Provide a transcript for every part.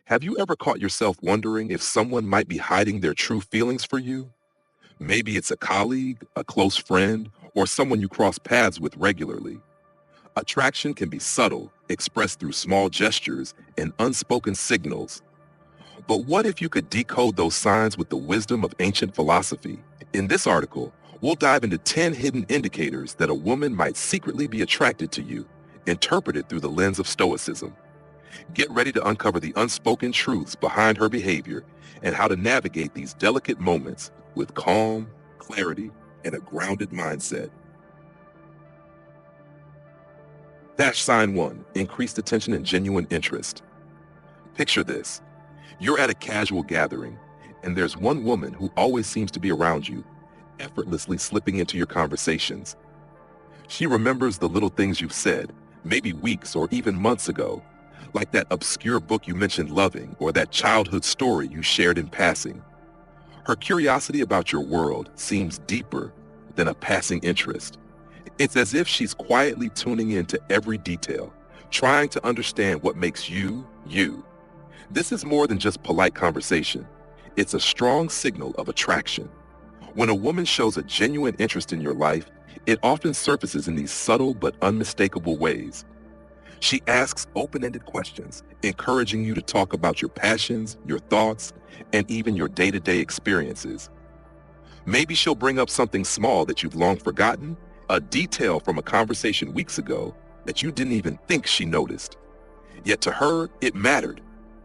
Have you ever caught yourself wondering if someone might be hiding their true feelings for you? Maybe it's a colleague, a close friend, or someone you cross paths with regularly. Attraction can be subtle, expressed through small gestures and unspoken signals. But what if you could decode those signs with the wisdom of ancient philosophy? In this article, we'll dive into 10 hidden indicators that a woman might secretly be attracted to you, interpreted through the lens of Stoicism. Get ready to uncover the unspoken truths behind her behavior and how to navigate these delicate moments with calm, clarity, and a grounded mindset. Dash sign 1, increased attention and genuine interest. Picture this. You're at a casual gathering, and there's one woman who always seems to be around you, effortlessly slipping into your conversations. She remembers the little things you've said, maybe weeks or even months ago, like that obscure book you mentioned loving or that childhood story you shared in passing. Her curiosity about your world seems deeper than a passing interest. It's as if she's quietly tuning into every detail, trying to understand what makes you, you. This is more than just polite conversation. It's a strong signal of attraction. When a woman shows a genuine interest in your life, it often surfaces in these subtle but unmistakable ways. She asks open-ended questions, encouraging you to talk about your passions, your thoughts, and even your day-to-day experiences. Maybe she'll bring up something small that you've long forgotten, a detail from a conversation weeks ago that you didn't even think she noticed. Yet to her, it mattered.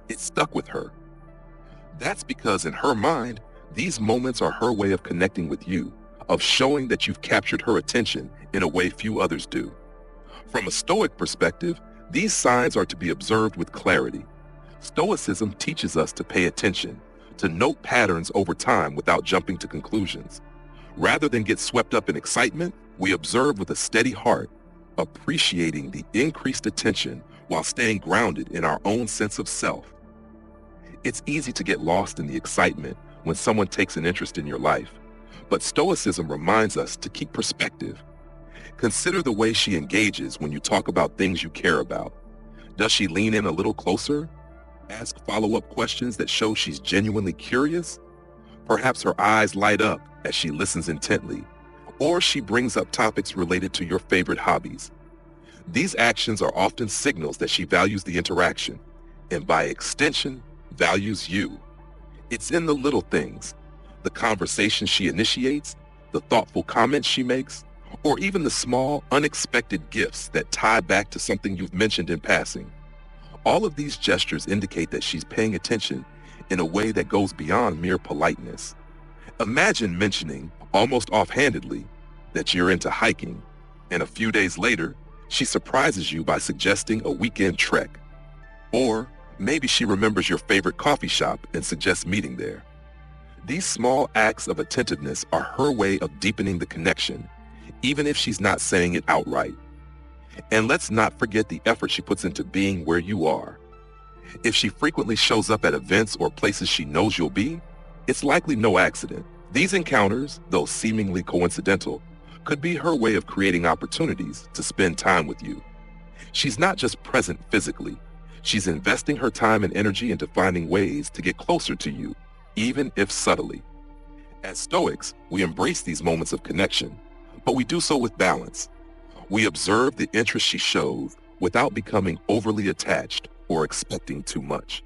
It stuck with her. That's because in her mind, these moments are her way of connecting with you, of showing that you've captured her attention in a way few others do. From a Stoic perspective, these signs are to be observed with clarity. Stoicism teaches us to pay attention, to note patterns over time without jumping to conclusions. Rather than get swept up in excitement, we observe with a steady heart, appreciating the increased attention while staying grounded in our own sense of self. It's easy to get lost in the excitement when someone takes an interest in your life, but Stoicism reminds us to keep perspective. Consider the way she engages when you talk about things you care about. Does she lean in a little closer? Ask follow-up questions that show she's genuinely curious? Perhaps her eyes light up as she listens intently, or she brings up topics related to your favorite hobbies. These actions are often signals that she values the interaction, and by extension, values you. It's in the little things, the conversation she initiates, the thoughtful comments she makes, or even the small, unexpected gifts that tie back to something you've mentioned in passing. All of these gestures indicate that she's paying attention in a way that goes beyond mere politeness. Imagine mentioning, almost offhandedly, that you're into hiking, and a few days later, she surprises you by suggesting a weekend trek. Or maybe she remembers your favorite coffee shop and suggests meeting there. These small acts of attentiveness are her way of deepening the connection, even if she's not saying it outright. And let's not forget the effort she puts into being where you are. If she frequently shows up at events or places she knows you'll be, it's likely no accident. These encounters, though seemingly coincidental, could be her way of creating opportunities to spend time with you. She's not just present physically, she's investing her time and energy into finding ways to get closer to you, even if subtly. As Stoics, we embrace these moments of connection, but we do so with balance. We observe the interest she shows without becoming overly attached or expecting too much.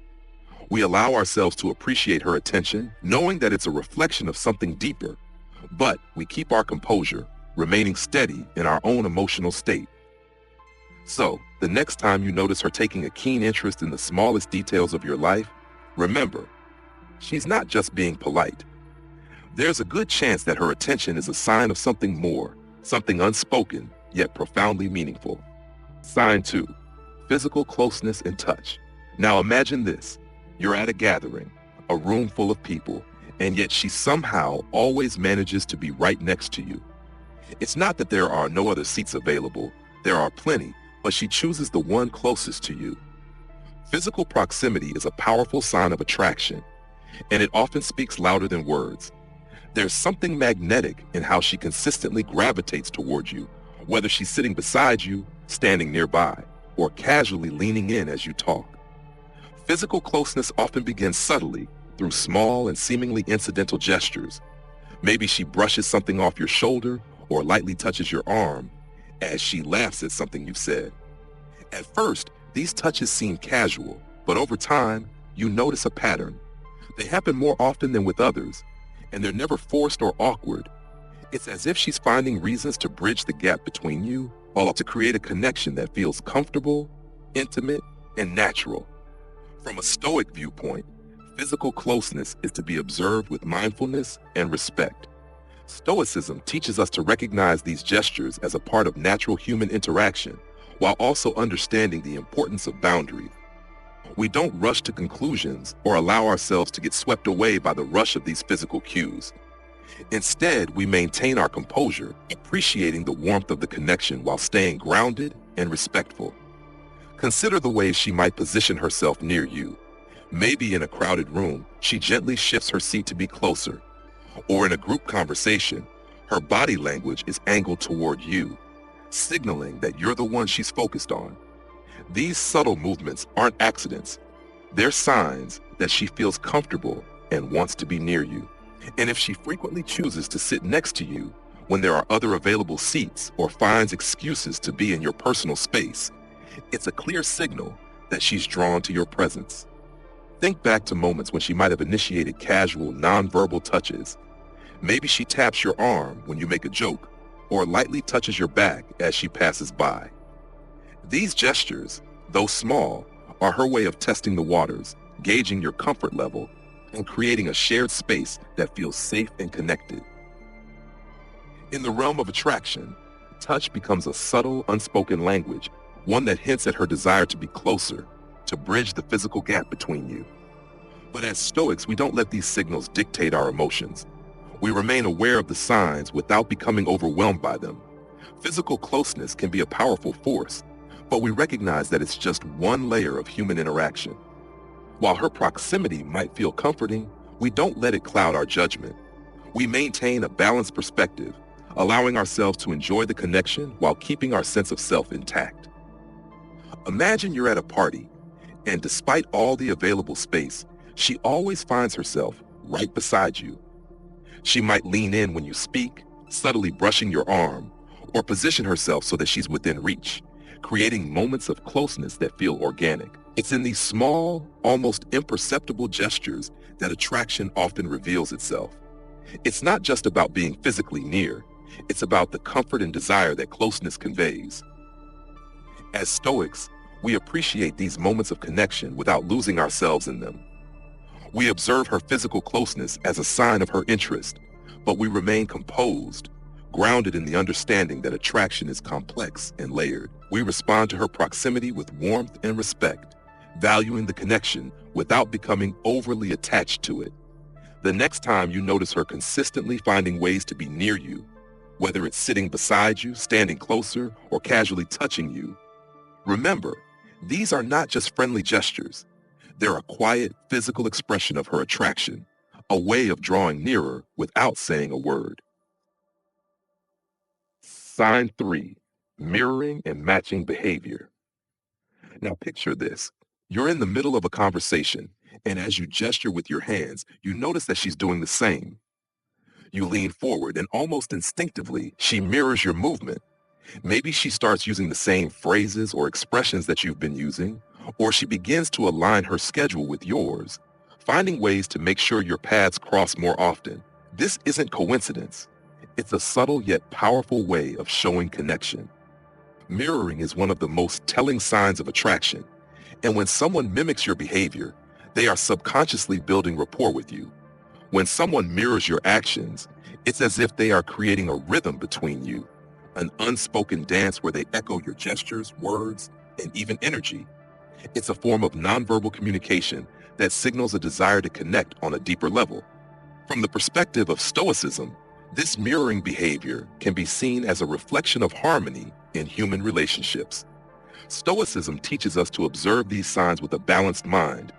We allow ourselves to appreciate her attention, knowing that it's a reflection of something deeper, but we keep our composure, remaining steady in our own emotional state. So, the next time you notice her taking a keen interest in the smallest details of your life, remember, she's not just being polite. There's a good chance that her attention is a sign of something more, something unspoken, yet profoundly meaningful. Sign 2, physical closeness and touch. Now imagine this. You're at a gathering, a room full of people, and yet she somehow always manages to be right next to you. It's not that there are no other seats available. There are plenty, but she chooses the one closest to you. Physical proximity is a powerful sign of attraction, and it often speaks louder than words. There's something magnetic in how she consistently gravitates towards you, whether she's sitting beside you, standing nearby, or casually leaning in as you talk. Physical closeness often begins subtly through small and seemingly incidental gestures. Maybe she brushes something off your shoulder or lightly touches your arm as she laughs at something you've said. At first, these touches seem casual, but over time, you notice a pattern. They happen more often than with others, and they're never forced or awkward. It's as if she's finding reasons to bridge the gap between you, or to create a connection that feels comfortable, intimate, and natural. From a Stoic viewpoint, physical closeness is to be observed with mindfulness and respect. Stoicism teaches us to recognize these gestures as a part of natural human interaction, while also understanding the importance of boundaries. We don't rush to conclusions or allow ourselves to get swept away by the rush of these physical cues. Instead, we maintain our composure, appreciating the warmth of the connection while staying grounded and respectful. Consider the ways she might position herself near you. Maybe in a crowded room, she gently shifts her seat to be closer. Or in a group conversation, her body language is angled toward you, signaling that you're the one she's focused on. These subtle movements aren't accidents. They're signs that she feels comfortable and wants to be near you. And if she frequently chooses to sit next to you when there are other available seats or finds excuses to be in your personal space, it's a clear signal that she's drawn to your presence. Think back to moments when she might have initiated casual, nonverbal touches. Maybe she taps your arm when you make a joke, or lightly touches your back as she passes by. These gestures, though small, are her way of testing the waters, gauging your comfort level, and creating a shared space that feels safe and connected. In the realm of attraction, touch becomes a subtle, unspoken language, one that hints at her desire to be closer, to bridge the physical gap between you. But as Stoics, we don't let these signals dictate our emotions. We remain aware of the signs without becoming overwhelmed by them. Physical closeness can be a powerful force, but we recognize that it's just one layer of human interaction. While her proximity might feel comforting, we don't let it cloud our judgment. We maintain a balanced perspective, allowing ourselves to enjoy the connection while keeping our sense of self intact. Imagine you're at a party, and despite all the available space, she always finds herself right beside you. She might lean in when you speak, subtly brushing your arm, or position herself so that she's within reach, creating moments of closeness that feel organic. It's in these small, almost imperceptible gestures that attraction often reveals itself. It's not just about being physically near, it's about the comfort and desire that closeness conveys. As Stoics, we appreciate these moments of connection without losing ourselves in them. We observe her physical closeness as a sign of her interest, but we remain composed, grounded in the understanding that attraction is complex and layered. We respond to her proximity with warmth and respect, valuing the connection without becoming overly attached to it. The next time you notice her consistently finding ways to be near you, whether it's sitting beside you, standing closer, or casually touching you, remember, these are not just friendly gestures. They're a quiet, physical expression of her attraction, a way of drawing nearer without saying a word. Sign 3, mirroring and matching behavior. Now picture this. You're in the middle of a conversation, and as you gesture with your hands, you notice that she's doing the same. You lean forward, and almost instinctively, she mirrors your movement. Maybe she starts using the same phrases or expressions that you've been using, or she begins to align her schedule with yours, finding ways to make sure your paths cross more often. This isn't coincidence. It's a subtle yet powerful way of showing connection. Mirroring is one of the most telling signs of attraction, and when someone mimics your behavior, they are subconsciously building rapport with you. When someone mirrors your actions, it's as if they are creating a rhythm between you, an unspoken dance where they echo your gestures, words, and even energy. It's a form of nonverbal communication that signals a desire to connect on a deeper level. From the perspective of Stoicism, this mirroring behavior can be seen as a reflection of harmony in human relationships. Stoicism teaches us to observe these signs with a balanced mind,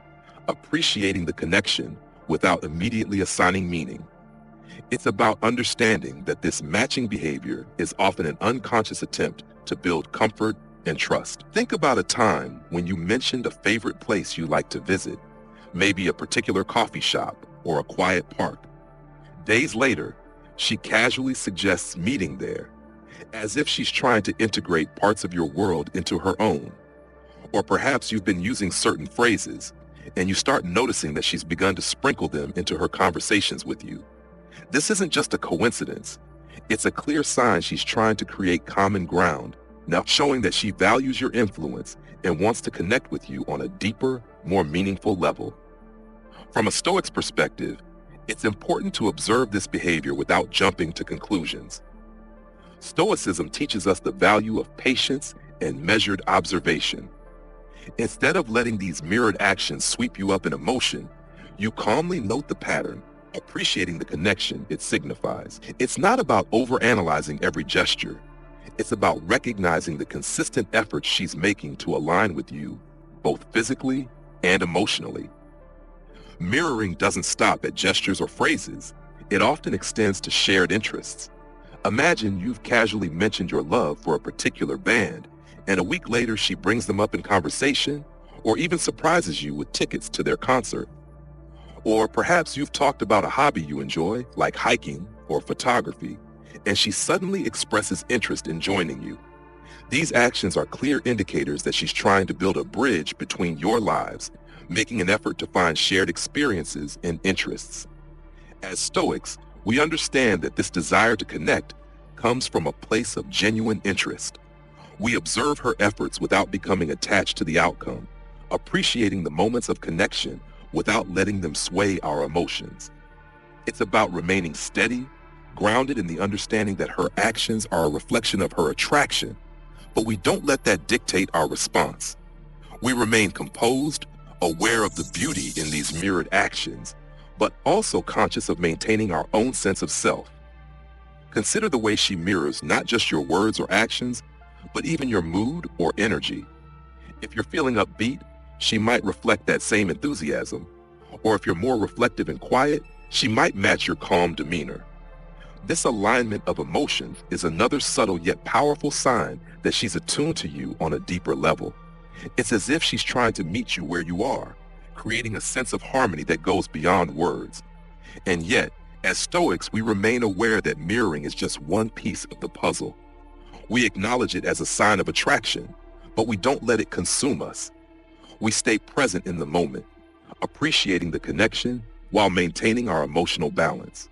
appreciating the connection without immediately assigning meaning. It's about understanding that this matching behavior is often an unconscious attempt to build comfort and trust. Think about a time when you mentioned a favorite place you like to visit, maybe a particular coffee shop or a quiet park. Days later, she casually suggests meeting there, as if she's trying to integrate parts of your world into her own. Or perhaps you've been using certain phrases, and you start noticing that she's begun to sprinkle them into her conversations with you. This isn't just a coincidence. It's a clear sign she's trying to create common ground, now showing that she values your influence and wants to connect with you on a deeper, more meaningful level. From a Stoic's perspective, it's important to observe this behavior without jumping to conclusions. Stoicism teaches us the value of patience and measured observation. Instead of letting these mirrored actions sweep you up in emotion, you calmly note the pattern, appreciating the connection it signifies. It's not about overanalyzing every gesture. It's about recognizing the consistent effort she's making to align with you, both physically and emotionally. Mirroring doesn't stop at gestures or phrases. It often extends to shared interests. Imagine you've casually mentioned your love for a particular band, and a week later she brings them up in conversation or even surprises you with tickets to their concert. Or perhaps you've talked about a hobby you enjoy, like hiking or photography, and she suddenly expresses interest in joining you. These actions are clear indicators that she's trying to build a bridge between your lives, making an effort to find shared experiences and interests. As Stoics, we understand that this desire to connect comes from a place of genuine interest. We observe her efforts without becoming attached to the outcome, appreciating the moments of connection without letting them sway our emotions. It's about remaining steady, grounded in the understanding that her actions are a reflection of her attraction, but we don't let that dictate our response. We remain composed, aware of the beauty in these mirrored actions, but also conscious of maintaining our own sense of self. Consider the way she mirrors not just your words or actions, but even your mood or energy. If you're feeling upbeat, she might reflect that same enthusiasm. Or if you're more reflective and quiet, she might match your calm demeanor. This alignment of emotions is another subtle yet powerful sign that she's attuned to you on a deeper level. It's as if she's trying to meet you where you are, creating a sense of harmony that goes beyond words. And yet, as Stoics, we remain aware that mirroring is just one piece of the puzzle. We acknowledge it as a sign of attraction, but we don't let it consume us. We stay present in the moment, appreciating the connection while maintaining our emotional balance.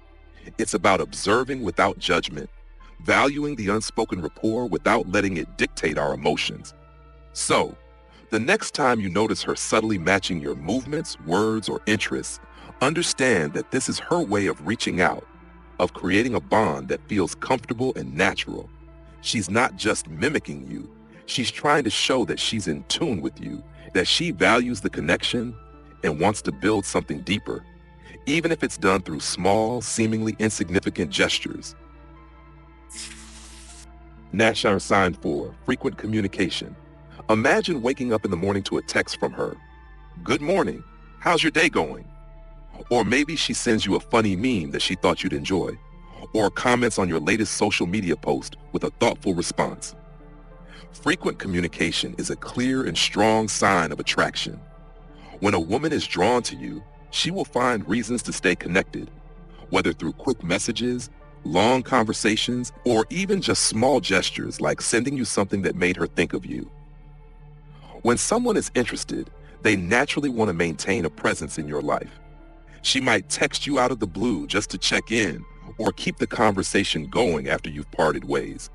It's about observing without judgment, valuing the unspoken rapport without letting it dictate our emotions. So, the next time you notice her subtly matching your movements, words, or interests, understand that this is her way of reaching out, of creating a bond that feels comfortable and natural. She's not just mimicking you. She's trying to show that she's in tune with you, that she values the connection and wants to build something deeper, even if it's done through small, seemingly insignificant gestures. Nashar sign 4, frequent communication. Imagine waking up in the morning to a text from her. Good morning. How's your day going? Or maybe she sends you a funny meme that she thought you'd enjoy, or comments on your latest social media post with a thoughtful response. Frequent communication is a clear and strong sign of attraction. When a woman is drawn to you, she will find reasons to stay connected, whether through quick messages, long conversations, or even just small gestures like sending you something that made her think of you. When someone is interested, they naturally want to maintain a presence in your life. She might text you out of the blue just to check in or keep the conversation going after you've parted ways.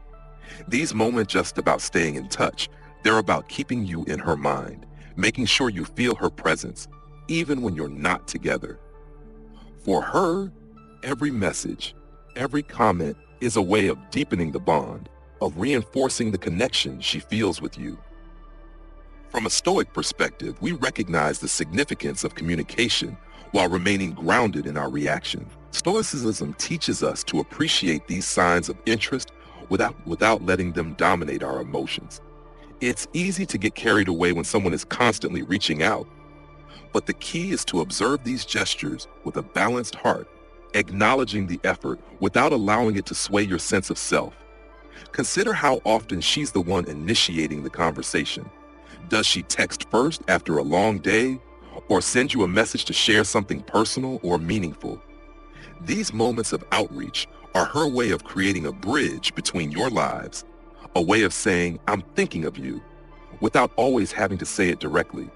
These moments just about staying in touch. They're about keeping you in her mind, making sure you feel her presence, even when you're not together. For her, every message, every comment is a way of deepening the bond, of reinforcing the connection she feels with you. From a Stoic perspective, we recognize the significance of communication while remaining grounded in our reaction. Stoicism teaches us to appreciate these signs of interest without letting them dominate our emotions. It's easy to get carried away when someone is constantly reaching out, but the key is to observe these gestures with a balanced heart, acknowledging the effort without allowing it to sway your sense of self. Consider how often she's the one initiating the conversation. Does she text first after a long day, or send you a message to share something personal or meaningful? These moments of outreach are her way of creating a bridge between your lives, a way of saying, "I'm thinking of you," without always having to say it directly.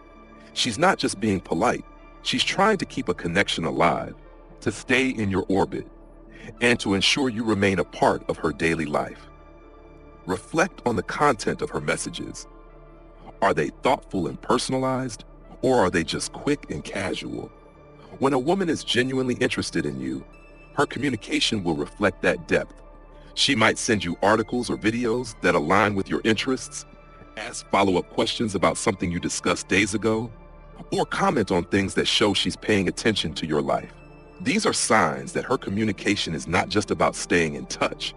She's not just being polite, she's trying to keep a connection alive, to stay in your orbit, and to ensure you remain a part of her daily life. Reflect on the content of her messages. Are they thoughtful and personalized, or are they just quick and casual? When a woman is genuinely interested in you, her communication will reflect that depth. She might send you articles or videos that align with your interests, ask follow-up questions about something you discussed days ago, or comment on things that show she's paying attention to your life. These are signs that her communication is not just about staying in touch.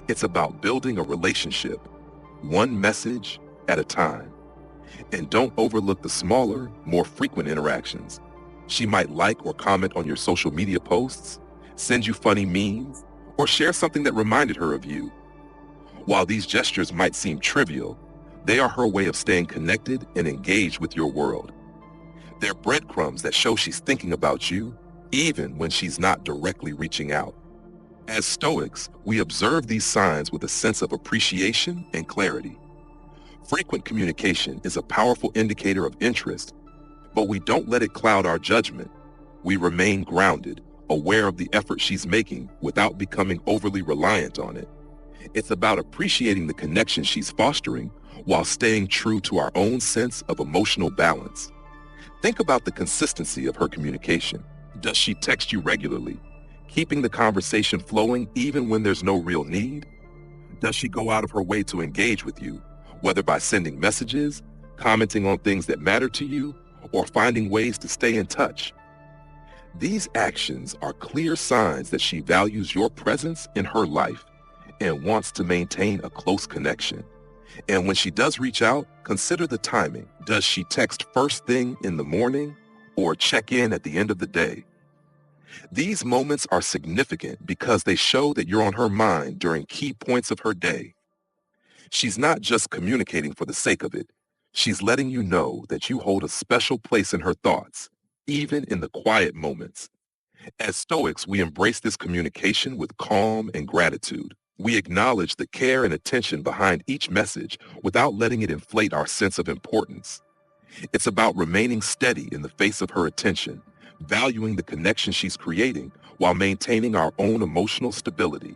It's about building a relationship, one message at a time. And don't overlook the smaller, more frequent interactions. She might like or comment on your social media posts, send you funny memes, or share something that reminded her of you. While these gestures might seem trivial, they are her way of staying connected and engaged with your world. They're breadcrumbs that show she's thinking about you, even when she's not directly reaching out. As Stoics, we observe these signs with a sense of appreciation and clarity. Frequent communication is a powerful indicator of interest, but we don't let it cloud our judgment. We remain grounded, aware of the effort she's making without becoming overly reliant on it. It's about appreciating the connection she's fostering while staying true to our own sense of emotional balance. Think about the consistency of her communication. Does she text you regularly, keeping the conversation flowing even when there's no real need? Does she go out of her way to engage with you, whether by sending messages, commenting on things that matter to you, or finding ways to stay in touch? These actions are clear signs that she values your presence in her life and wants to maintain a close connection. And when she does reach out, consider the timing. Does she text first thing in the morning or check in at the end of the day? These moments are significant because they show that you're on her mind during key points of her day. She's not just communicating for the sake of it. She's letting you know that you hold a special place in her thoughts, even in the quiet moments. As Stoics, we embrace this communication with calm and gratitude. We acknowledge the care and attention behind each message without letting it inflate our sense of importance. It's about remaining steady in the face of her attention, valuing the connection she's creating while maintaining our own emotional stability.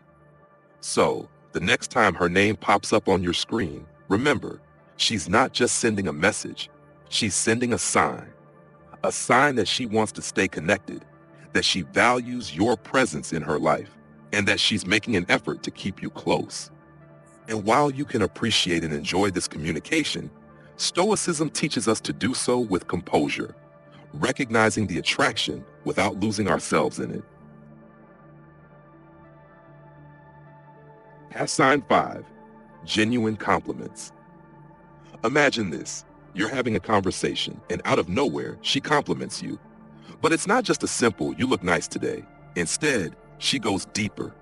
So, the next time her name pops up on your screen, remember, she's not just sending a message, she's sending a sign that she wants to stay connected, that she values your presence in her life, and that she's making an effort to keep you close. And while you can appreciate and enjoy this communication, Stoicism teaches us to do so with composure, recognizing the attraction without losing ourselves in it. Sign 5, genuine compliments. Imagine this. You're having a conversation, and out of nowhere, she compliments you. But it's not just a simple, "you look nice today." Instead, she goes deeper.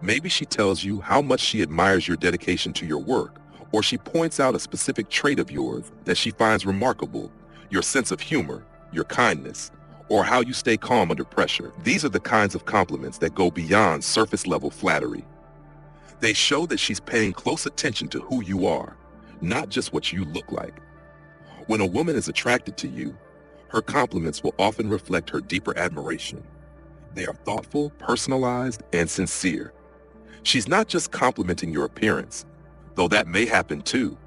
Maybe she tells you how much she admires your dedication to your work, or she points out a specific trait of yours that she finds remarkable, your sense of humor, your kindness, or how you stay calm under pressure. These are the kinds of compliments that go beyond surface-level flattery. They show that she's paying close attention to who you are, not just what you look like. When a woman is attracted to you, her compliments will often reflect her deeper admiration. They are thoughtful, personalized, and sincere. She's not just complimenting your appearance, though that may happen too,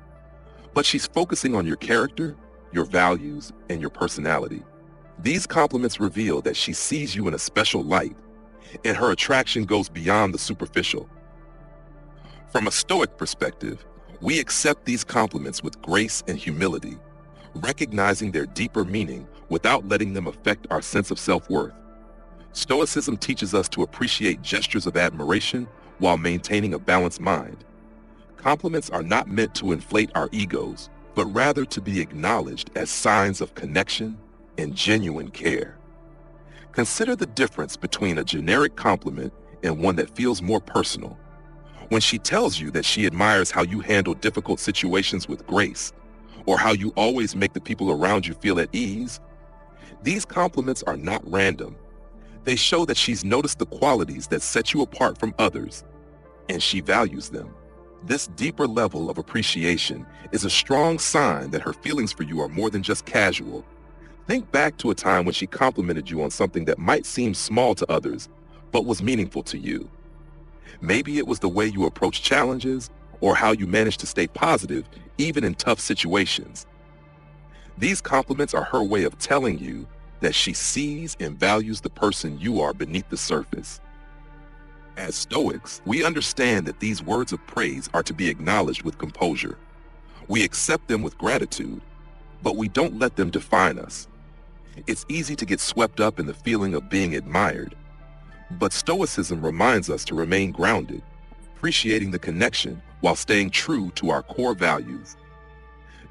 but she's focusing on your character, your values, and your personality. These compliments reveal that she sees you in a special light, and her attraction goes beyond the superficial. From a Stoic perspective, we accept these compliments with grace and humility, recognizing their deeper meaning without letting them affect our sense of self-worth. Stoicism teaches us to appreciate gestures of admiration while maintaining a balanced mind. Compliments are not meant to inflate our egos, but rather to be acknowledged as signs of connection and genuine care. Consider the difference between a generic compliment and one that feels more personal. When she tells you that she admires how you handle difficult situations with grace, or how you always make the people around you feel at ease, these compliments are not random. They show that she's noticed the qualities that set you apart from others, and she values them. This deeper level of appreciation is a strong sign that her feelings for you are more than just casual. Think back to a time when she complimented you on something that might seem small to others, but was meaningful to you. Maybe it was the way you approach challenges, or how you manage to stay positive even in tough situations. These compliments are her way of telling you that she sees and values the person you are beneath the surface. As Stoics, we understand that these words of praise are to be acknowledged with composure. We accept them with gratitude, but we don't let them define us. It's easy to get swept up in the feeling of being admired, but Stoicism reminds us to remain grounded, appreciating the connection while staying true to our core values.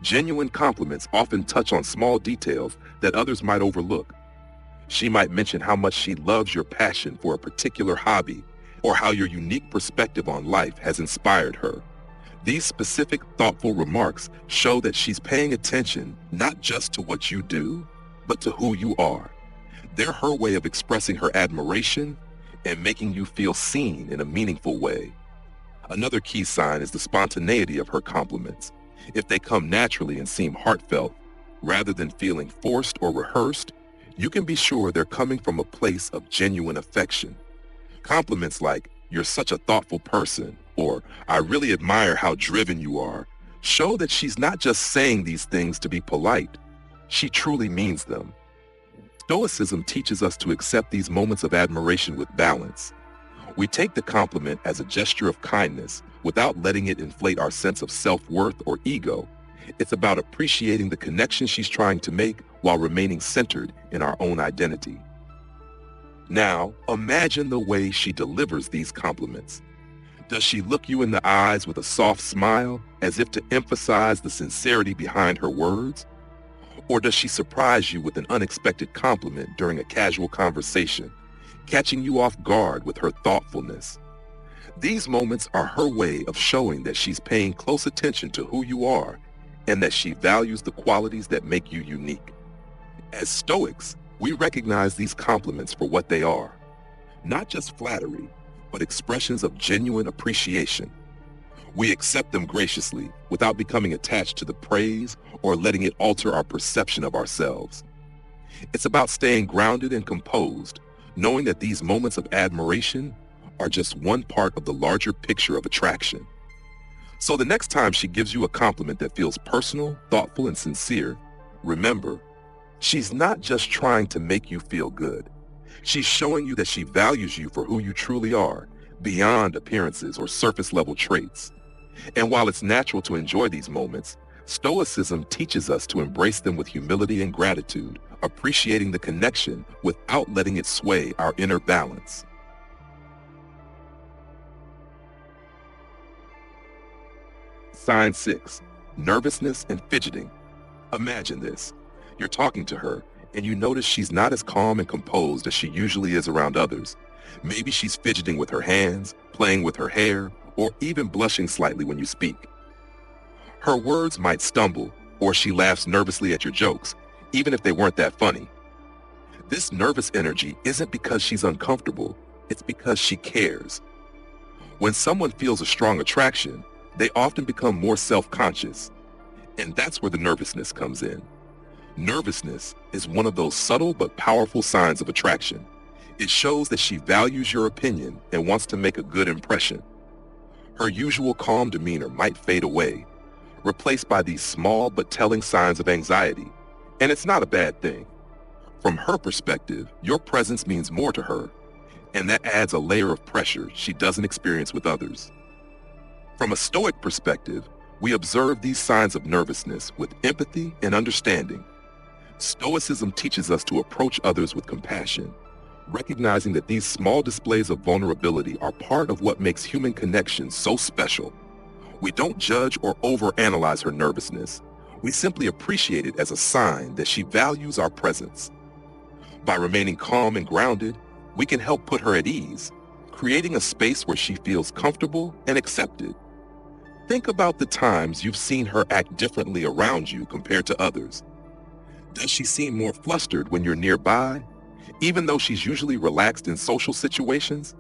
Genuine compliments often touch on small details that others might overlook. She might mention how much she loves your passion for a particular hobby, or how your unique perspective on life has inspired her. These specific, thoughtful remarks show that she's paying attention not just to what you do, but to who you are. They're her way of expressing her admiration and making you feel seen in a meaningful way. Another key sign is the spontaneity of her compliments. If they come naturally and seem heartfelt, rather than feeling forced or rehearsed, you can be sure they're coming from a place of genuine affection. Compliments like, "You're such a thoughtful person," or "I really admire how driven you are," show that she's not just saying these things to be polite. She truly means them. Stoicism teaches us to accept these moments of admiration with balance. We take the compliment as a gesture of kindness without letting it inflate our sense of self-worth or ego. It's about appreciating the connection she's trying to make while remaining centered in our own identity. Now, imagine the way she delivers these compliments. Does she look you in the eyes with a soft smile, as if to emphasize the sincerity behind her words? Or does she surprise you with an unexpected compliment during a casual conversation, catching you off guard with her thoughtfulness? These moments are her way of showing that she's paying close attention to who you are and that she values the qualities that make you unique. As Stoics, we recognize these compliments for what they are, not just flattery, but expressions of genuine appreciation. We accept them graciously without becoming attached to the praise or letting it alter our perception of ourselves. It's about staying grounded and composed, knowing that these moments of admiration are just one part of the larger picture of attraction. So the next time she gives you a compliment that feels personal, thoughtful, and sincere, remember, she's not just trying to make you feel good. She's showing you that she values you for who you truly are, beyond appearances or surface-level traits. And while it's natural to enjoy these moments, Stoicism teaches us to embrace them with humility and gratitude, appreciating the connection without letting it sway our inner balance. Sign 6. Nervousness and fidgeting. Imagine this. You're talking to her, and you notice she's not as calm and composed as she usually is around others. Maybe she's fidgeting with her hands, playing with her hair, or even blushing slightly when you speak. Her words might stumble, or she laughs nervously at your jokes, even if they weren't that funny. This nervous energy isn't because she's uncomfortable, it's because she cares. When someone feels a strong attraction, they often become more self-conscious, and that's where the nervousness comes in. Nervousness is one of those subtle but powerful signs of attraction. It shows that she values your opinion and wants to make a good impression. Her usual calm demeanor might fade away, replaced by these small but telling signs of anxiety, and it's not a bad thing. From her perspective, your presence means more to her, and that adds a layer of pressure she doesn't experience with others. From a Stoic perspective, we observe these signs of nervousness with empathy and understanding. Stoicism teaches us to approach others with compassion, recognizing that these small displays of vulnerability are part of what makes human connection so special. We don't judge or overanalyze her nervousness. We simply appreciate it as a sign that she values our presence. By remaining calm and grounded, we can help put her at ease, creating a space where she feels comfortable and accepted. Think about the times you've seen her act differently around you compared to others. Does she seem more flustered when you're nearby, even though she's usually relaxed in social situations?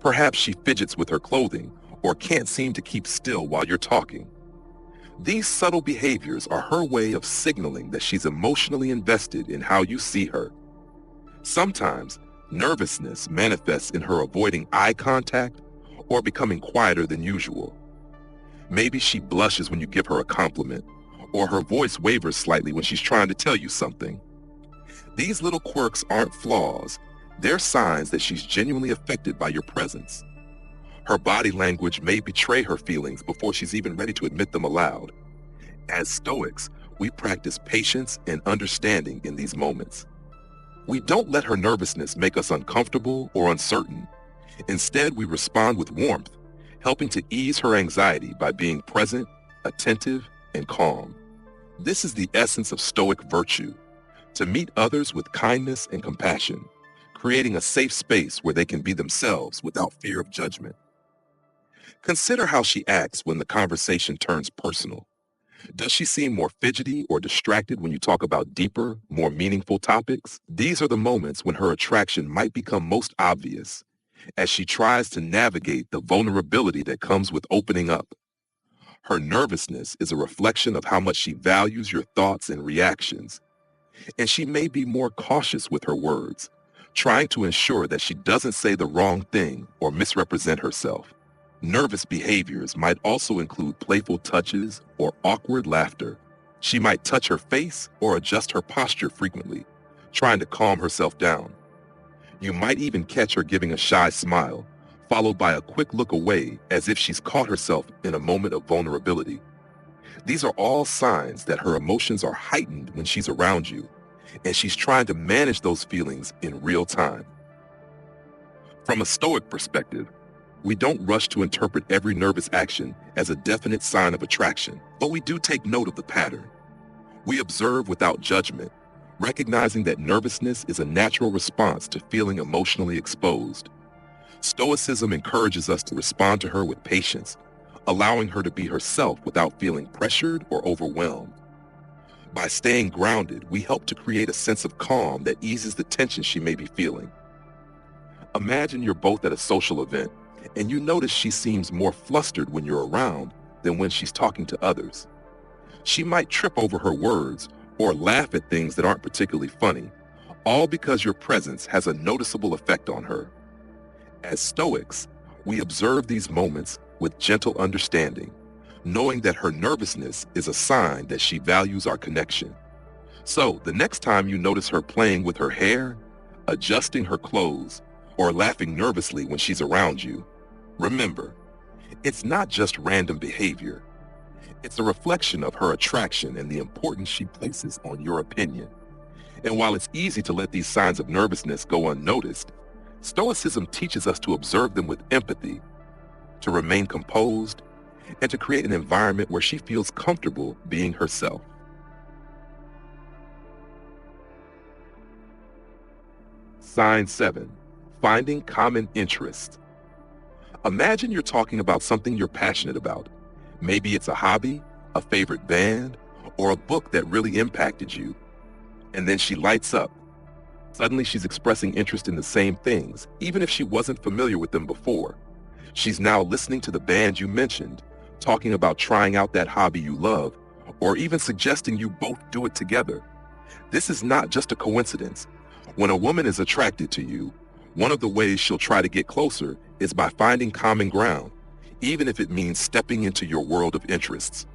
Perhaps she fidgets with her clothing or can't seem to keep still while you're talking. These subtle behaviors are her way of signaling that she's emotionally invested in how you see her. Sometimes, nervousness manifests in her avoiding eye contact or becoming quieter than usual. Maybe she blushes when you give her a compliment, or her voice wavers slightly when she's trying to tell you something. These little quirks aren't flaws. They're signs that she's genuinely affected by your presence. Her body language may betray her feelings before she's even ready to admit them aloud. As Stoics, we practice patience and understanding in these moments. We don't let her nervousness make us uncomfortable or uncertain. Instead, we respond with warmth, helping to ease her anxiety by being present, attentive, and calm. This is the essence of Stoic virtue, to meet others with kindness and compassion, creating a safe space where they can be themselves without fear of judgment. Consider how she acts when the conversation turns personal. Does she seem more fidgety or distracted when you talk about deeper, more meaningful topics? These are the moments when her attraction might become most obvious, as she tries to navigate the vulnerability that comes with opening up. Her nervousness is a reflection of how much she values your thoughts and reactions, and she may be more cautious with her words, trying to ensure that she doesn't say the wrong thing or misrepresent herself. Nervous behaviors might also include playful touches or awkward laughter. She might touch her face or adjust her posture frequently, trying to calm herself down. You might even catch her giving a shy smile, followed by a quick look away as if she's caught herself in a moment of vulnerability. These are all signs that her emotions are heightened when she's around you, and she's trying to manage those feelings in real time. From a Stoic perspective, we don't rush to interpret every nervous action as a definite sign of attraction, but we do take note of the pattern. We observe without judgment, recognizing that nervousness is a natural response to feeling emotionally exposed. Stoicism encourages us to respond to her with patience, allowing her to be herself without feeling pressured or overwhelmed. By staying grounded, we help to create a sense of calm that eases the tension she may be feeling. Imagine you're both at a social event, and you notice she seems more flustered when you're around than when she's talking to others. She might trip over her words or laugh at things that aren't particularly funny, all because your presence has a noticeable effect on her. As Stoics, we observe these moments with gentle understanding, knowing that her nervousness is a sign that she values our connection. So, the next time you notice her playing with her hair, adjusting her clothes, or laughing nervously when she's around you, remember, it's not just random behavior. It's a reflection of her attraction and the importance she places on your opinion. And while it's easy to let these signs of nervousness go unnoticed, Stoicism teaches us to observe them with empathy, to remain composed, and to create an environment where she feels comfortable being herself. Sign 7. Finding common interests. Imagine you're talking about something you're passionate about. Maybe it's a hobby, a favorite band, or a book that really impacted you. And then she lights up. Suddenly she's expressing interest in the same things, even if she wasn't familiar with them before. She's now listening to the band you mentioned, talking about trying out that hobby you love, or even suggesting you both do it together. This is not just a coincidence. When a woman is attracted to you, one of the ways she'll try to get closer is by finding common ground, even if it means stepping into your world of interests.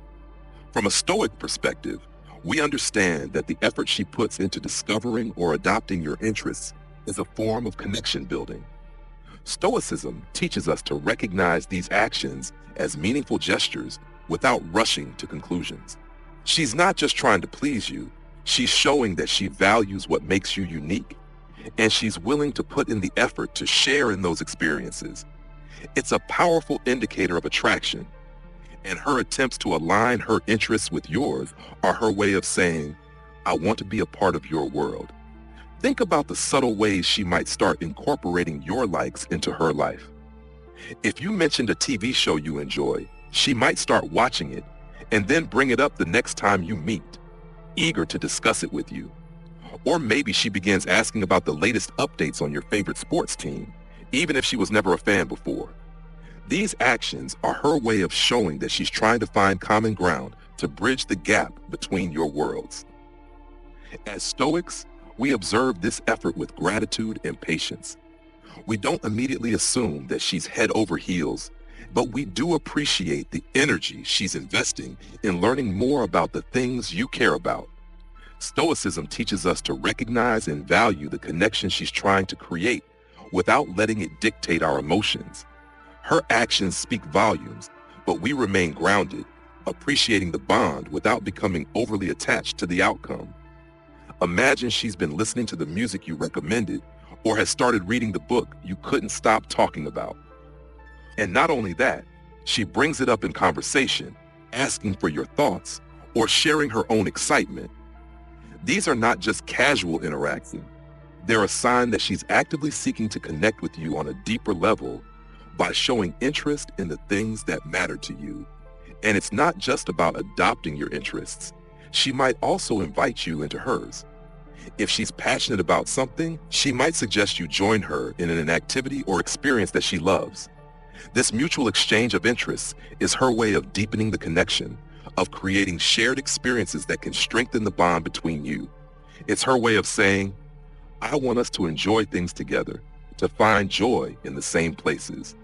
From a Stoic perspective, we understand that the effort she puts into discovering or adopting your interests is a form of connection building. Stoicism teaches us to recognize these actions as meaningful gestures without rushing to conclusions. She's not just trying to please you, she's showing that she values what makes you unique, and she's willing to put in the effort to share in those experiences. It's a powerful indicator of attraction, and her attempts to align her interests with yours are her way of saying, I want to be a part of your world. Think about the subtle ways she might start incorporating your likes into her life. If you mentioned a TV show you enjoy, she might start watching it and then bring it up the next time you meet, eager to discuss it with you. Or maybe she begins asking about the latest updates on your favorite sports team, even if she was never a fan before. These actions are her way of showing that she's trying to find common ground to bridge the gap between your worlds. As Stoics, we observe this effort with gratitude and patience. We don't immediately assume that she's head over heels, but we do appreciate the energy she's investing in learning more about the things you care about. Stoicism teaches us to recognize and value the connection she's trying to create without letting it dictate our emotions. Her actions speak volumes, but we remain grounded, appreciating the bond without becoming overly attached to the outcome. Imagine she's been listening to the music you recommended or has started reading the book you couldn't stop talking about. And not only that, she brings it up in conversation, asking for your thoughts or sharing her own excitement. These are not just casual interactions. They're a sign that she's actively seeking to connect with you on a deeper level by showing interest in the things that matter to you. And it's not just about adopting your interests. She might also invite you into hers. If she's passionate about something, she might suggest you join her in an activity or experience that she loves. This mutual exchange of interests is her way of deepening the connection, of creating shared experiences that can strengthen the bond between you. It's her way of saying, I want us to enjoy things together, to find joy in the same places.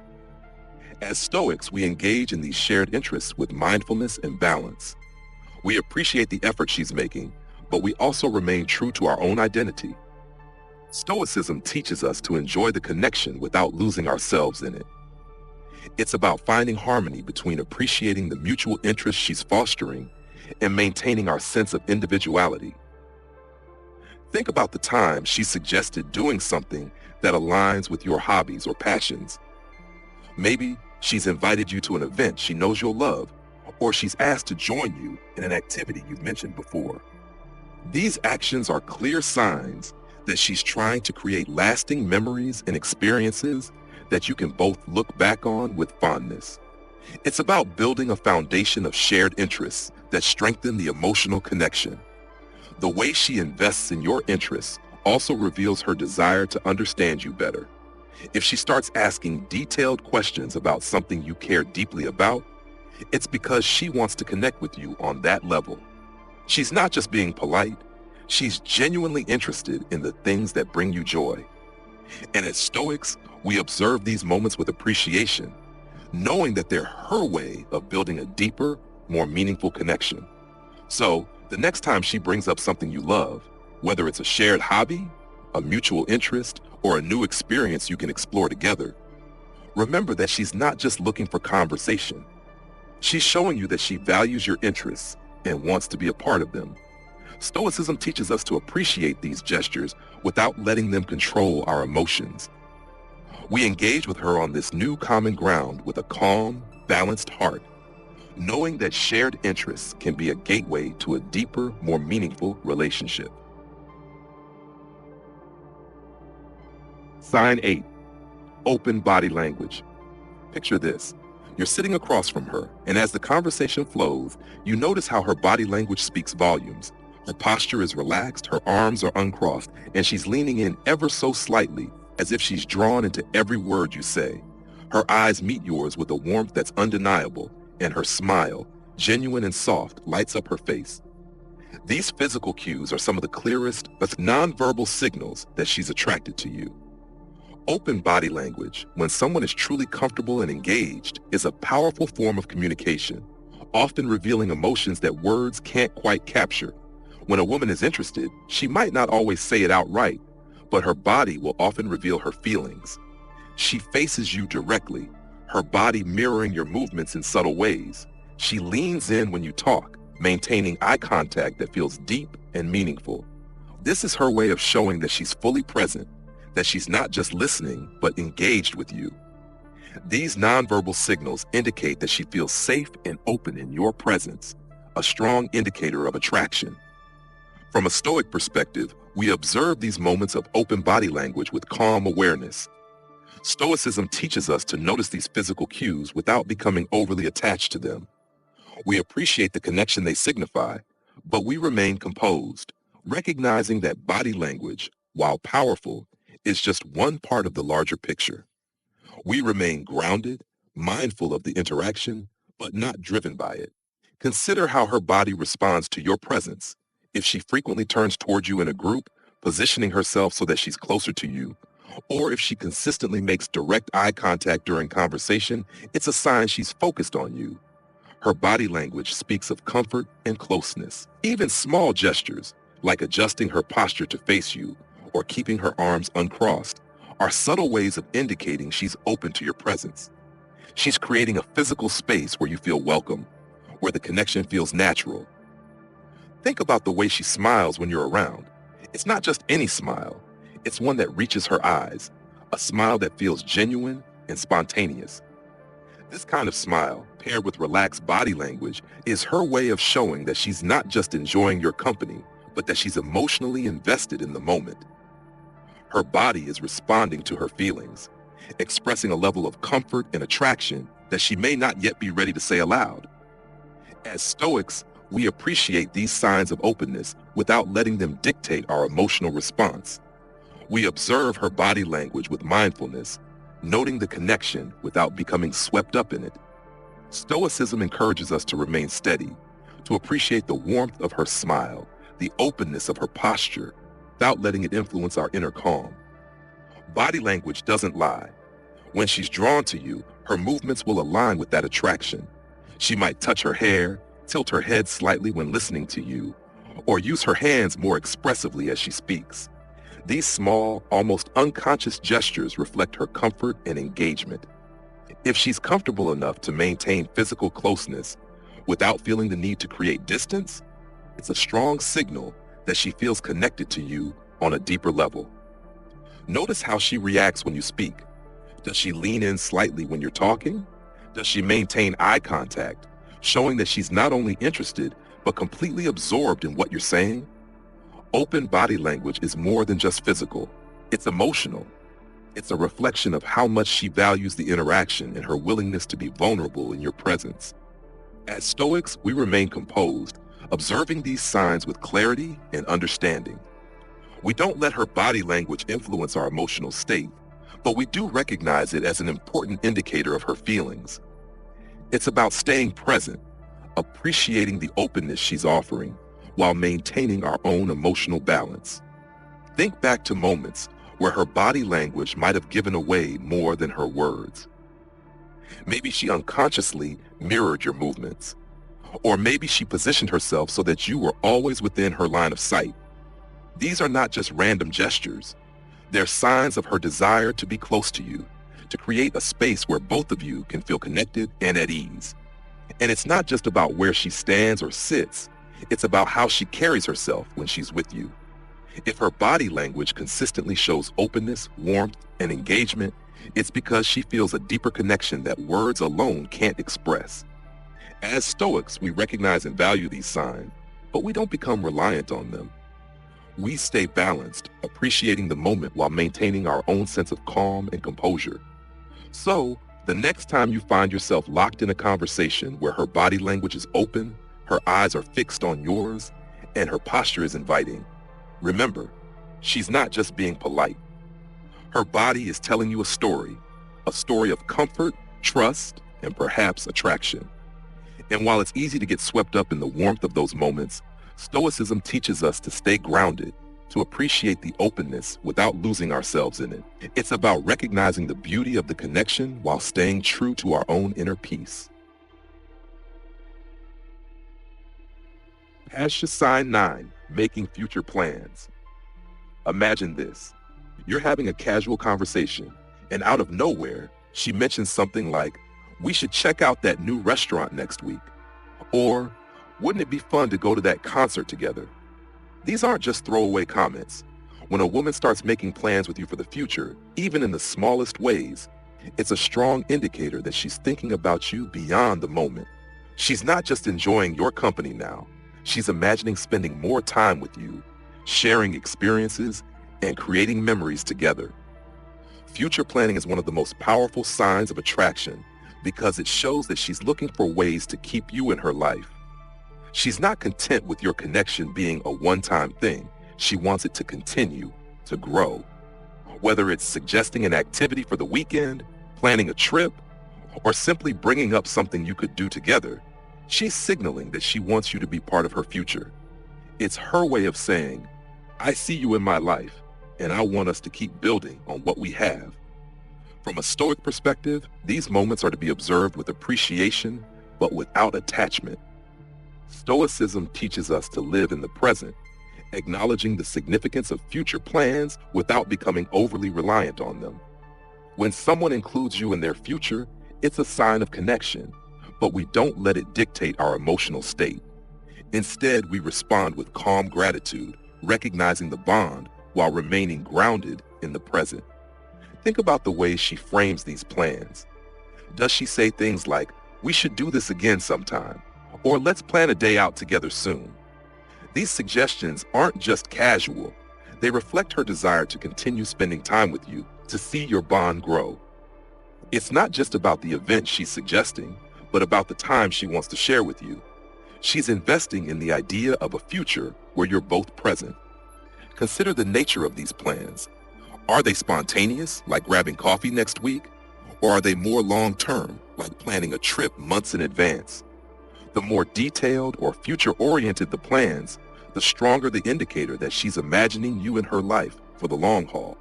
As Stoics, we engage in these shared interests with mindfulness and balance. We appreciate the effort she's making, but we also remain true to our own identity. Stoicism teaches us to enjoy the connection without losing ourselves in it. It's about finding harmony between appreciating the mutual interest she's fostering and maintaining our sense of individuality. Think about the time she suggested doing something that aligns with your hobbies or passions. Maybe she's invited you to an event she knows you'll love, or she's asked to join you in an activity you've mentioned before. These actions are clear signs that she's trying to create lasting memories and experiences that you can both look back on with fondness. It's about building a foundation of shared interests that strengthen the emotional connection. The way she invests in your interests also reveals her desire to understand you better. If she starts asking detailed questions about something you care deeply about, it's because she wants to connect with you on that level. She's not just being polite, she's genuinely interested in the things that bring you joy. And as Stoics, we observe these moments with appreciation, knowing that they're her way of building a deeper, more meaningful connection. So, the next time she brings up something you love, whether it's a shared hobby, a mutual interest, or a new experience you can explore together, remember that she's not just looking for conversation. She's showing you that she values your interests and wants to be a part of them. Stoicism teaches us to appreciate these gestures without letting them control our emotions. We engage with her on this new common ground with a calm, balanced heart, knowing that shared interests can be a gateway to a deeper, more meaningful relationship. Sign 8. Open body language. Picture this. You're sitting across from her, and as the conversation flows, you notice how her body language speaks volumes. Her posture is relaxed, her arms are uncrossed, and she's leaning in ever so slightly, as if she's drawn into every word you say. Her eyes meet yours with a warmth that's undeniable, and her smile, genuine and soft, lights up her face. These physical cues are some of the clearest but nonverbal signals that she's attracted to you. Open body language, when someone is truly comfortable and engaged, is a powerful form of communication, often revealing emotions that words can't quite capture. When a woman is interested, she might not always say it outright, but her body will often reveal her feelings. She faces you directly, her body mirroring your movements in subtle ways. She leans in when you talk, maintaining eye contact that feels deep and meaningful. This is her way of showing that she's fully present, that she's not just listening, but engaged with you. These nonverbal signals indicate that she feels safe and open in your presence, a strong indicator of attraction. From a Stoic perspective, We observe these moments of open body language with calm awareness. Stoicism teaches us to notice these physical cues without becoming overly attached to them. We appreciate the connection they signify, but we remain composed, recognizing that body language, while powerful, is just one part of the larger picture. We remain grounded, mindful of the interaction, but not driven by it. Consider how her body responds to your presence. If she frequently turns towards you in a group, positioning herself so that she's closer to you, or if she consistently makes direct eye contact during conversation, it's a sign she's focused on you. Her body language speaks of comfort and closeness. Even small gestures, like adjusting her posture to face you or keeping her arms uncrossed, are subtle ways of indicating she's open to your presence. She's creating a physical space where you feel welcome, where the connection feels natural. Think about the way she smiles when you're around. It's not just any smile. It's one that reaches her eyes, a smile that feels genuine and spontaneous. This kind of smile, paired with relaxed body language, is her way of showing that she's not just enjoying your company, but that she's emotionally invested in the moment. Her body is responding to her feelings, expressing a level of comfort and attraction that she may not yet be ready to say aloud. As Stoics, we appreciate these signs of openness without letting them dictate our emotional response. We observe her body language with mindfulness, noting the connection without becoming swept up in it. Stoicism encourages us to remain steady, to appreciate the warmth of her smile, the openness of her posture, without letting it influence our inner calm. Body language doesn't lie. When she's drawn to you, her movements will align with that attraction. She might touch her hair, tilt her head slightly when listening to you, or use her hands more expressively as she speaks. These small, almost unconscious gestures reflect her comfort and engagement. If she's comfortable enough to maintain physical closeness without feeling the need to create distance, it's a strong signal that she feels connected to you on a deeper level. Notice how she reacts when you speak. Does she lean in slightly when you're talking? Does she maintain eye contact, showing that she's not only interested, but completely absorbed in what you're saying? Open body language is more than just physical. It's emotional. It's a reflection of how much she values the interaction and her willingness to be vulnerable in your presence. As Stoics, we remain composed, observing these signs with clarity and understanding. We don't let her body language influence our emotional state, but we do recognize it as an important indicator of her feelings. It's about staying present, appreciating the openness she's offering, while maintaining our own emotional balance. Think back to moments where her body language might have given away more than her words. Maybe she unconsciously mirrored your movements, or maybe she positioned herself so that you were always within her line of sight. These are not just random gestures. They're signs of her desire to be close to you, to create a space where both of you can feel connected and at ease. And it's not just about where she stands or sits. It's about how she carries herself when she's with you. If her body language consistently shows openness, warmth, and engagement, it's because she feels a deeper connection that words alone can't express. As Stoics, we recognize and value these signs, but we don't become reliant on them. We stay balanced, appreciating the moment while maintaining our own sense of calm and composure. So, the next time you find yourself locked in a conversation where her body language is open, her eyes are fixed on yours, and her posture is inviting, remember, she's not just being polite. Her body is telling you a story of comfort, trust, and perhaps attraction. And while it's easy to get swept up in the warmth of those moments, Stoicism teaches us to stay grounded, to appreciate the openness without losing ourselves in it. It's about recognizing the beauty of the connection while staying true to our own inner peace. Passion sign 9, making future plans. Imagine this. You're having a casual conversation, and out of nowhere, she mentions something like, "We should check out that new restaurant next week." Or, "Wouldn't it be fun to go to that concert together?" These aren't just throwaway comments. When a woman starts making plans with you for the future, even in the smallest ways, it's a strong indicator that she's thinking about you beyond the moment. She's not just enjoying your company now. She's imagining spending more time with you. sharing experiences, and creating memories together. Future planning is one of the most powerful signs of attraction because it shows that she's looking for ways to keep you in her life. She's not content with your connection being a one-time thing. She wants it to continue, to grow. Whether it's suggesting an activity for the weekend, planning a trip, or simply bringing up something you could do together, she's signaling that she wants you to be part of her future. It's her way of saying, I see you in my life, and I want us to keep building on what we have. From a Stoic perspective, these moments are to be observed with appreciation, but without attachment. Stoicism teaches us to live in the present, acknowledging the significance of future plans without becoming overly reliant on them. When someone includes you in their future, it's a sign of connection, but we don't let it dictate our emotional state. Instead, we respond with calm gratitude, recognizing the bond while remaining grounded in the present. Think about the way she frames these plans. Does she say things like, we should do this again sometime, or let's plan a day out together soon? These suggestions aren't just casual. They reflect her desire to continue spending time with you, to see your bond grow. It's not just about the event she's suggesting, but about the time she wants to share with you. She's investing in the idea of a future where you're both present. Consider the nature of these plans. Are they spontaneous, like grabbing coffee next week? Or are they more long-term, like planning a trip months in advance? The more detailed or future-oriented the plans, the stronger the indicator that she's imagining you in her life for the long haul.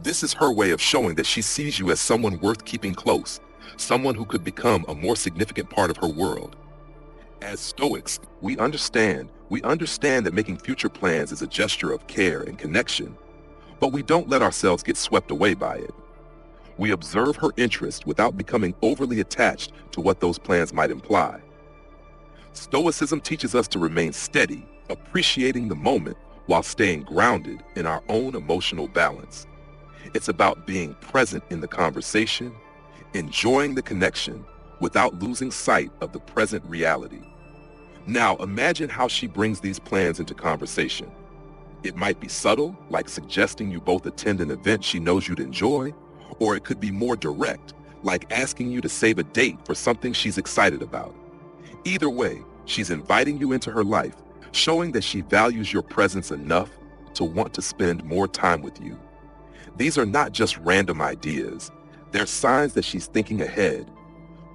This is her way of showing that she sees you as someone worth keeping close, someone who could become a more significant part of her world. As Stoics, we understand that making future plans is a gesture of care and connection, but we don't let ourselves get swept away by it. We observe her interest without becoming overly attached to what those plans might imply. Stoicism teaches us to remain steady, appreciating the moment while staying grounded in our own emotional balance. It's about being present in the conversation, enjoying the connection without losing sight of the present reality. Now imagine how she brings these plans into conversation. It might be subtle, like suggesting you both attend an event she knows you'd enjoy, or it could be more direct, like asking you to save a date for something she's excited about. Either way, she's inviting you into her life, showing that she values your presence enough to want to spend more time with you. These are not just random ideas. They're signs that she's thinking ahead,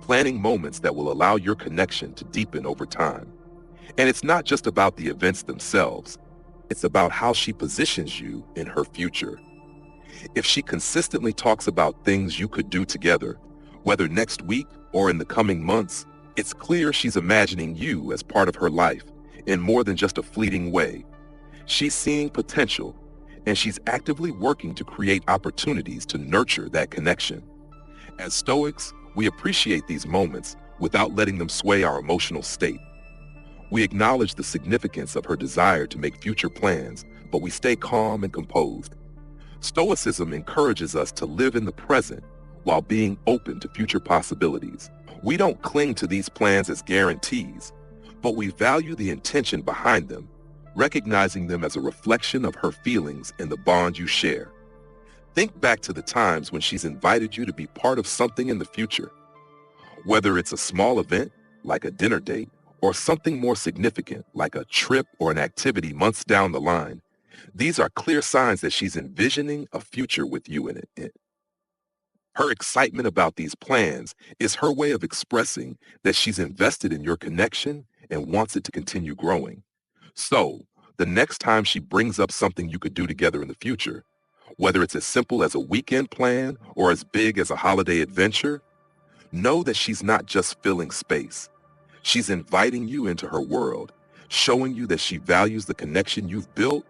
planning moments that will allow your connection to deepen over time. And it's not just about the events themselves. It's about how she positions you in her future. If she consistently talks about things you could do together, whether next week or in the coming months, it's clear she's imagining you as part of her life in more than just a fleeting way. She's seeing potential, and she's actively working to create opportunities to nurture that connection. As Stoics, we appreciate these moments without letting them sway our emotional state. We acknowledge the significance of her desire to make future plans, but we stay calm and composed. Stoicism encourages us to live in the present while being open to future possibilities. We don't cling to these plans as guarantees, but we value the intention behind them, recognizing them as a reflection of her feelings and the bond you share. Think back to the times when she's invited you to be part of something in the future. Whether it's a small event, like a dinner date, or something more significant, like a trip or an activity months down the line, these are clear signs that she's envisioning a future with you in it. Her excitement about these plans is her way of expressing that she's invested in your connection and wants it to continue growing. So, the next time she brings up something you could do together in the future, whether it's as simple as a weekend plan or as big as a holiday adventure, know that she's not just filling space. She's inviting you into her world, showing you that she values the connection you've built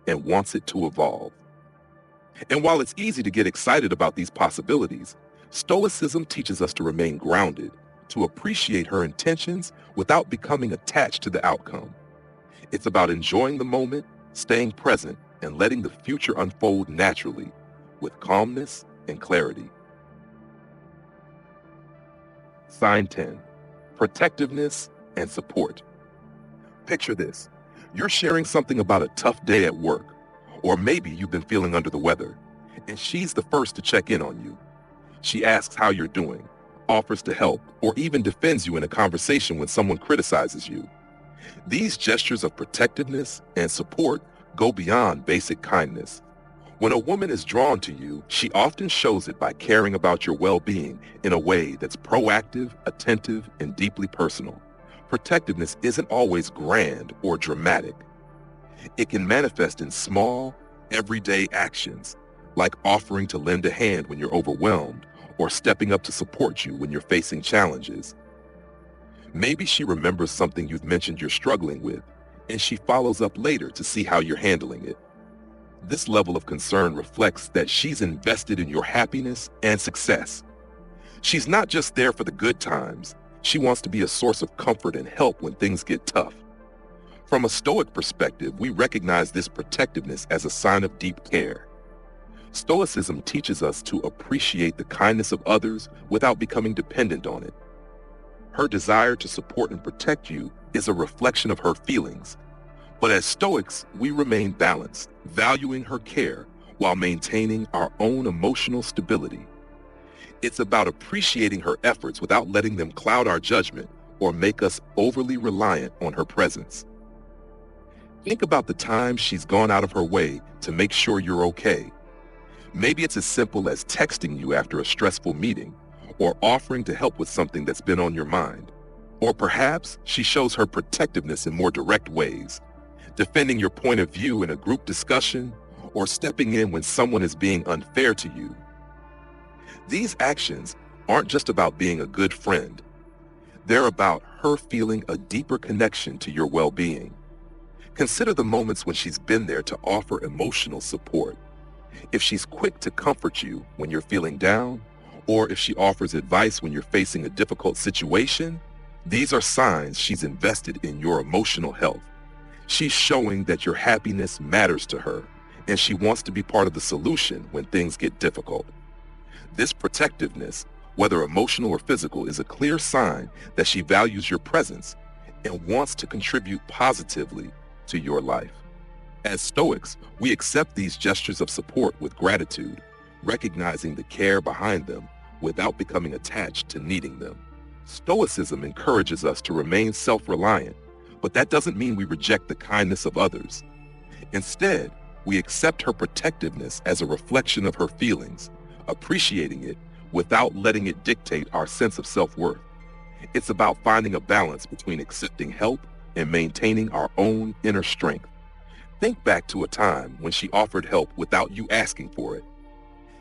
and wants it to evolve. And while it's easy to get excited about these possibilities, Stoicism teaches us to remain grounded, to appreciate her intentions without becoming attached to the outcome. It's about enjoying the moment, staying present, and letting the future unfold naturally with calmness and clarity. Sign 10. Protectiveness and support. Picture this. You're sharing something about a tough day at work, or maybe you've been feeling under the weather, and she's the first to check in on you. She asks how you're doing, offers to help, or even defends you in a conversation when someone criticizes you. These gestures of protectiveness and support go beyond basic kindness. When a woman is drawn to you, she often shows it by caring about your well-being in a way that's proactive, attentive, and deeply personal. Protectiveness isn't always grand or dramatic. It can manifest in small, everyday actions, like offering to lend a hand when you're overwhelmed or stepping up to support you when you're facing challenges. Maybe she remembers something you've mentioned you're struggling with, and she follows up later to see how you're handling it. This level of concern reflects that she's invested in your happiness and success. She's not just there for the good times. She wants to be a source of comfort and help when things get tough. From a Stoic perspective, we recognize this protectiveness as a sign of deep care. Stoicism teaches us to appreciate the kindness of others without becoming dependent on it. Her desire to support and protect you is a reflection of her feelings. But as Stoics, we remain balanced, valuing her care while maintaining our own emotional stability. It's about appreciating her efforts without letting them cloud our judgment or make us overly reliant on her presence. Think about the times she's gone out of her way to make sure you're okay. Maybe it's as simple as texting you after a stressful meeting or offering to help with something that's been on your mind. Or perhaps she shows her protectiveness in more direct ways, defending your point of view in a group discussion or stepping in when someone is being unfair to you. These actions aren't just about being a good friend. They're about her feeling a deeper connection to your well-being. Consider the moments when she's been there to offer emotional support. If she's quick to comfort you when you're feeling down, or if she offers advice when you're facing a difficult situation, these are signs she's invested in your emotional health. She's showing that your happiness matters to her, and she wants to be part of the solution when things get difficult. This protectiveness, whether emotional or physical, is a clear sign that she values your presence and wants to contribute positively to your life. As Stoics, we accept these gestures of support with gratitude, recognizing the care behind them without becoming attached to needing them. Stoicism encourages us to remain self-reliant, but that doesn't mean we reject the kindness of others. Instead, we accept her protectiveness as a reflection of her feelings, appreciating it without letting it dictate our sense of self-worth. It's about finding a balance between accepting help and maintaining our own inner strength. Think back to a time when she offered help without you asking for it.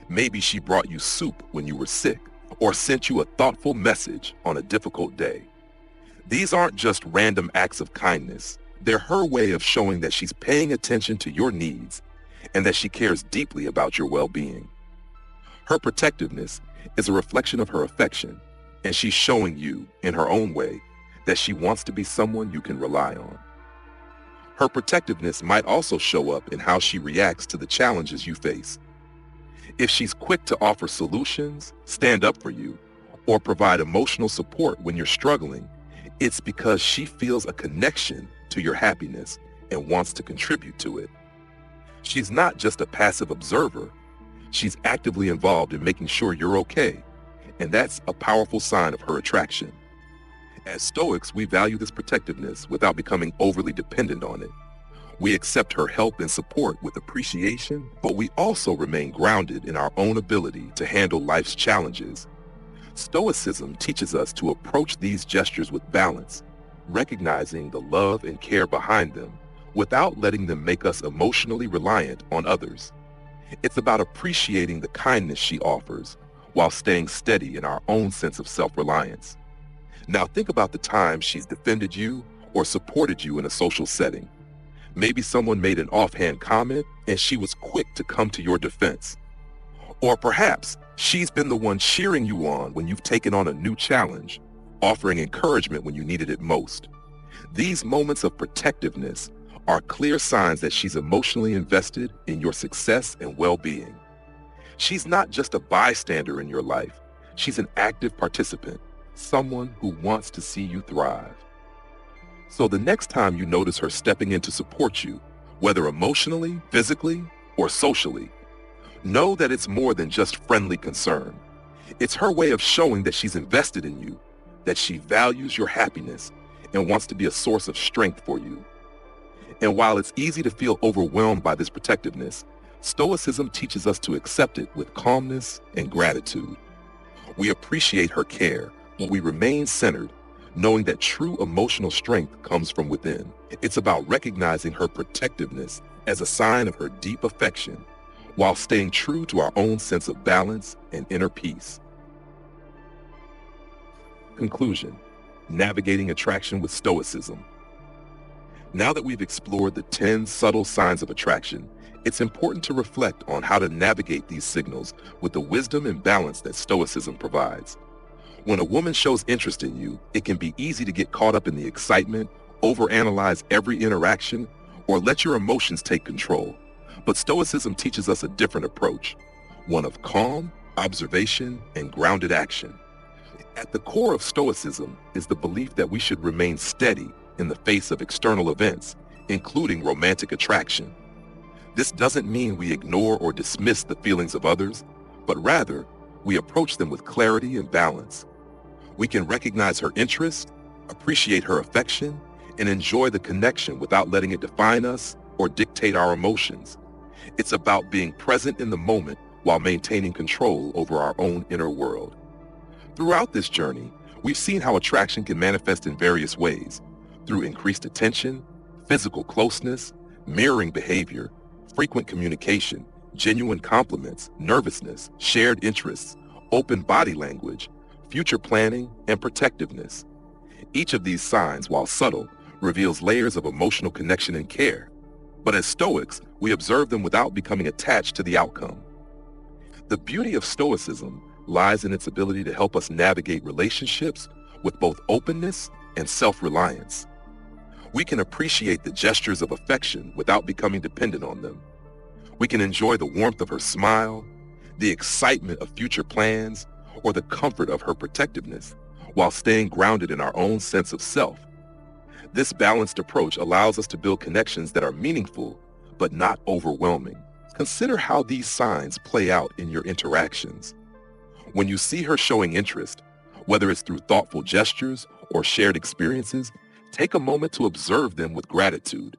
Maybe she brought you soup when you were sick, or sent you a thoughtful message on a difficult day. These aren't just random acts of kindness. They're her way of showing that she's paying attention to your needs and that she cares deeply about your well-being. Her protectiveness is a reflection of her affection, and she's showing you, in her own way, that she wants to be someone you can rely on. Her protectiveness might also show up in how she reacts to the challenges you face. If she's quick to offer solutions, stand up for you, or provide emotional support when you're struggling, it's because she feels a connection to your happiness and wants to contribute to it. She's not just a passive observer. She's actively involved in making sure you're okay, and that's a powerful sign of her attraction. As Stoics, we value this protectiveness without becoming overly dependent on it. We accept her help and support with appreciation, but we also remain grounded in our own ability to handle life's challenges. Stoicism teaches us to approach these gestures with balance, recognizing the love and care behind them without letting them make us emotionally reliant on others. It's about appreciating the kindness she offers while staying steady in our own sense of self-reliance. Now think about the times she's defended you or supported you in a social setting. Maybe someone made an offhand comment and she was quick to come to your defense. Or perhaps she's been the one cheering you on when you've taken on a new challenge, offering encouragement when you needed it most. These moments of protectiveness are clear signs that she's emotionally invested in your success and well-being. She's not just a bystander in your life. She's an active participant, someone who wants to see you thrive. So the next time you notice her stepping in to support you, whether emotionally, physically, or socially, know that it's more than just friendly concern. It's her way of showing that she's invested in you, that she values your happiness and wants to be a source of strength for you. And while it's easy to feel overwhelmed by this protectiveness, Stoicism teaches us to accept it with calmness and gratitude. We appreciate her care, but we remain centered, knowing that true emotional strength comes from within. It's about recognizing her protectiveness as a sign of her deep affection, while staying true to our own sense of balance and inner peace. Conclusion: navigating attraction with Stoicism. Now that we've explored the 10 subtle signs of attraction, it's important to reflect on how to navigate these signals with the wisdom and balance that Stoicism provides. When a woman shows interest in you, it can be easy to get caught up in the excitement, overanalyze every interaction, or let your emotions take control. But Stoicism teaches us a different approach, one of calm, observation, and grounded action. At the core of Stoicism is the belief that we should remain steady in the face of external events, including romantic attraction. This doesn't mean we ignore or dismiss the feelings of others, but rather, we approach them with clarity and balance. We can recognize her interest, appreciate her affection, and enjoy the connection without letting it define us or dictate our emotions. It's about being present in the moment while maintaining control over our own inner world. Throughout this journey, we've seen how attraction can manifest in various ways, through increased attention, physical closeness, mirroring behavior, frequent communication, genuine compliments, nervousness, shared interests, open body language, future planning, and protectiveness. Each of these signs, while subtle, reveals layers of emotional connection and care. But as Stoics, we observe them without becoming attached to the outcome. The beauty of Stoicism lies in its ability to help us navigate relationships with both openness and self-reliance. We can appreciate the gestures of affection without becoming dependent on them. We can enjoy the warmth of her smile, the excitement of future plans, or the comfort of her protectiveness, while staying grounded in our own sense of self. This balanced approach allows us to build connections that are meaningful, but not overwhelming. Consider how these signs play out in your interactions. When you see her showing interest, whether it's through thoughtful gestures or shared experiences, take a moment to observe them with gratitude.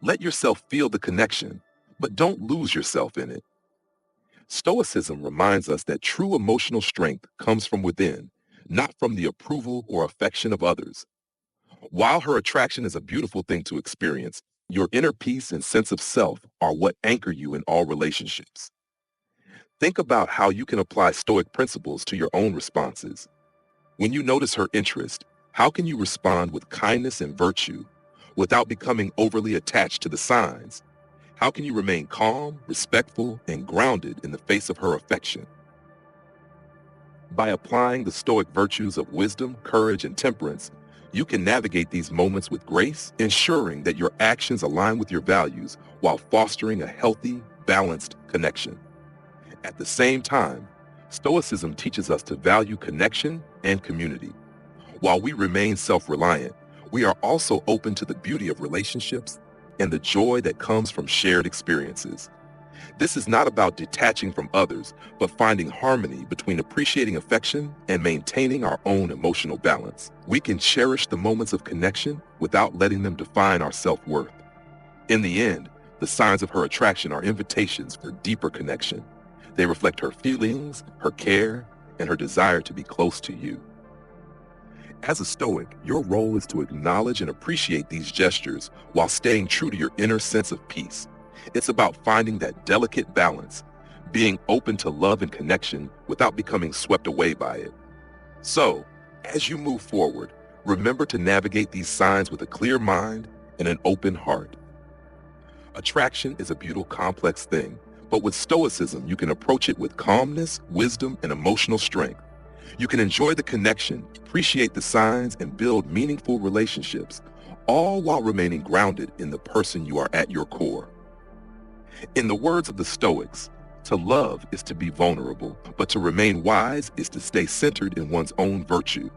Let yourself feel the connection, but don't lose yourself in it. Stoicism reminds us that true emotional strength comes from within, not from the approval or affection of others. While her attraction is a beautiful thing to experience, your inner peace and sense of self are what anchor you in all relationships. Think about how you can apply Stoic principles to your own responses. When you notice her interest, how can you respond with kindness and virtue without becoming overly attached to the signs? How can you remain calm, respectful, and grounded in the face of her affection? By applying the Stoic virtues of wisdom, courage, and temperance, you can navigate these moments with grace, ensuring that your actions align with your values while fostering a healthy, balanced connection. At the same time, Stoicism teaches us to value connection and community. While we remain self-reliant, we are also open to the beauty of relationships and the joy that comes from shared experiences. This is not about detaching from others, but finding harmony between appreciating affection and maintaining our own emotional balance. We can cherish the moments of connection without letting them define our self-worth. In the end, the signs of her attraction are invitations for deeper connection. They reflect her feelings, her care, and her desire to be close to you. As a Stoic, your role is to acknowledge and appreciate these gestures while staying true to your inner sense of peace. It's about finding that delicate balance, being open to love and connection without becoming swept away by it. So, as you move forward, remember to navigate these signs with a clear mind and an open heart. Attraction is a beautiful, complex thing, but with Stoicism, you can approach it with calmness, wisdom, and emotional strength. You can enjoy the connection, appreciate the signs, and build meaningful relationships, all while remaining grounded in the person you are at your core. In the words of the Stoics, to love is to be vulnerable, but to remain wise is to stay centered in one's own virtue.